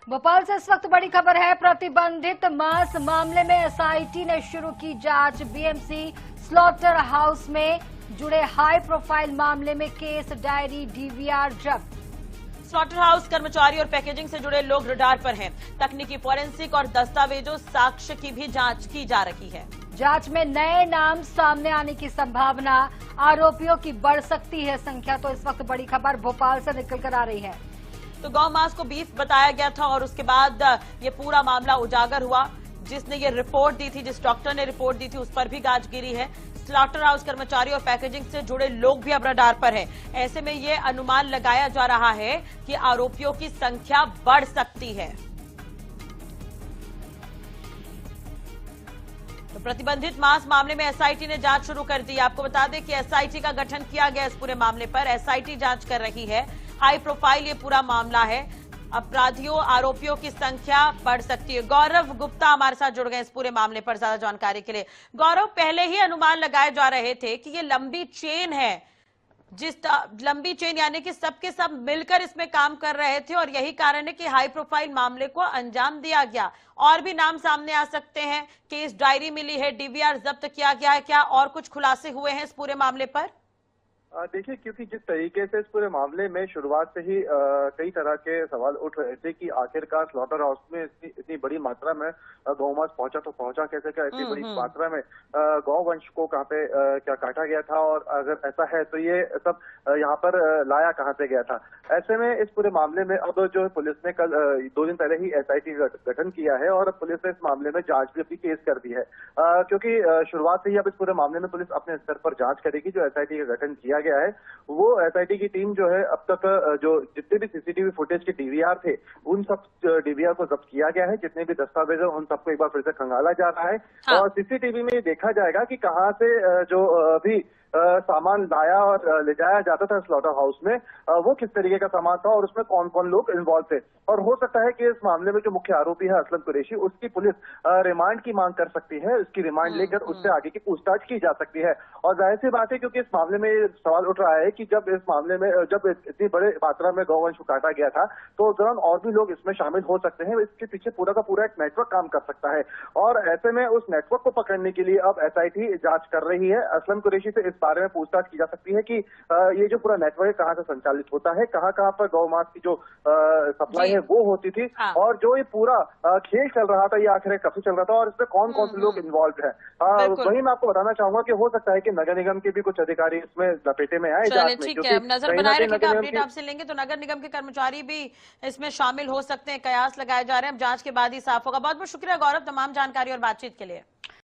भोपाल से इस वक्त बड़ी खबर है। प्रतिबंधित मांस मामले में एसआईटी ने शुरू की जांच। बीएमसी स्लॉटर हाउस में जुड़े हाई प्रोफाइल मामले में केस डायरी डीवीआर जब्त। स्लॉटर हाउस कर्मचारी और पैकेजिंग से जुड़े लोग रडार पर हैं। तकनीकी फोरेंसिक और दस्तावेजों साक्ष्य की भी जांच की जा रही है। जांच में नए नाम सामने आने की संभावना, आरोपियों की बढ़ सकती है संख्या। तो इस वक्त बड़ी खबर भोपाल से निकल कर आ रही है। तो गौ मांस को बीफ बताया गया था और उसके बाद ये पूरा मामला उजागर हुआ। जिसने ये रिपोर्ट दी थी, जिस डॉक्टर ने रिपोर्ट दी थी, उस पर भी गाज गिरी है। स्लॉटर हाउस कर्मचारी और पैकेजिंग से जुड़े लोग भी अब रडार पर हैं। ऐसे में ये अनुमान लगाया जा रहा है कि आरोपियों की संख्या बढ़ सकती है। तो प्रतिबंधित मांस मामले में एसआईटी ने जांच शुरू कर दी। आपको बता दें कि एसआईटी का गठन किया गया इस पूरे मामले पर। एसआईटी जांच कर रही है। हाई प्रोफाइल ये पूरा मामला है। अपराधियों, आरोपियों की संख्या बढ़ सकती है। गौरव गुप्ता हमारे साथ जुड़ गए इस पूरे मामले पर ज्यादा जानकारी के लिए। गौरव, पहले ही अनुमान लगाए जा रहे थे कि ये लंबी चेन है, लंबी चेन यानी कि सबके सब मिलकर इसमें काम कर रहे थे और यही कारण है कि हाई प्रोफाइल मामले को अंजाम दिया गया। और भी नाम सामने आ सकते हैं। केस डायरी मिली है, डीवीआर जब्त किया गया है। क्या और कुछ खुलासे हुए हैं इस पूरे मामले पर? देखिए, क्योंकि जिस तरीके से इस पूरे मामले में शुरुआत से ही कई तरह के सवाल उठ रहे थे कि आखिरकार स्लॉटर हाउस में इतनी बड़ी मात्रा में गौमांस पहुंचा तो पहुंचा कैसे, क्या इतनी बड़ी मात्रा में गौवंश को कहाँ पे क्या काटा गया था, और अगर ऐसा है तो ये सब यहाँ पर लाया कहाँ से गया था। ऐसे में इस पूरे मामले में अब जो पुलिस ने कल 2 दिन पहले ही एसआईटी का गठन किया है और पुलिस ने इस मामले में जांच भी अपनी तेज कर दी है, क्योंकि शुरुआत से ही अब इस पूरे मामले में पुलिस अपने स्तर पर जांच करेगी। जो एसआईटी का गठन किया गया है वो एसआईटी की टीम जो है अब तक जो जितने भी सीसीटीवी फुटेज के डीवीआर थे उन सब डीवीआर को जब्त किया गया है। जितने भी दस्तावेज हैं उन सबको एक बार फिर से खंगाला जा रहा है। हाँ। और सीसीटीवी में देखा जाएगा कि कहां से जो अभी सामान लाया और ले जाया जाता था स्लॉटर हाउस में, वो किस तरीके का सामान था और उसमें कौन कौन लोग इन्वॉल्व थे। और हो सकता है कि इस मामले में जो मुख्य आरोपी है असलम कुरैशी, उसकी पुलिस रिमांड की मांग कर सकती है। उसकी रिमांड लेकर उससे आगे की पूछताछ की जा सकती है। और जाहिर सी बात है, क्योंकि इस मामले में सवाल उठ रहा है कि जब इस मामले में जब इतनी बड़े मात्रा में गौवंश को काटा गया था तो उस दौरान और भी लोग इसमें शामिल हो सकते हैं। इसके पीछे पूरा का पूरा एक नेटवर्क काम कर सकता है और ऐसे में उस नेटवर्क को पकड़ने के लिए अब एसआईटी जांच कर रही है। असलम कुरैशी से इस बारे में पूछताछ की जा सकती है कि ये जो पूरा नेटवर्क कहाँ से संचालित होता है, कहाँ कहाँ पर गौ मांस की जो सप्लाई है वो होती थी, और जो ये पूरा खेल चल रहा था ये आखिर कब से चल रहा था और इसमें कौन कौन से लोग इन्वॉल्व है। वही मैं आपको बताना चाहूंगा कि हो सकता है कि नगर निगम के भी कुछ अधिकारी इसमें लपेटे में आए जांच में। ठीक है, नजर बनाए रखिएगा, अपडेट आपसे लेंगे। तो नगर निगम के कर्मचारी भी इसमें शामिल हो सकते हैं, कयास लगाए जा रहे हैं। अब जांच के बाद ही साफ होगा। बहुत बहुत शुक्रिया गौरव, तमाम जानकारी और बातचीत के लिए।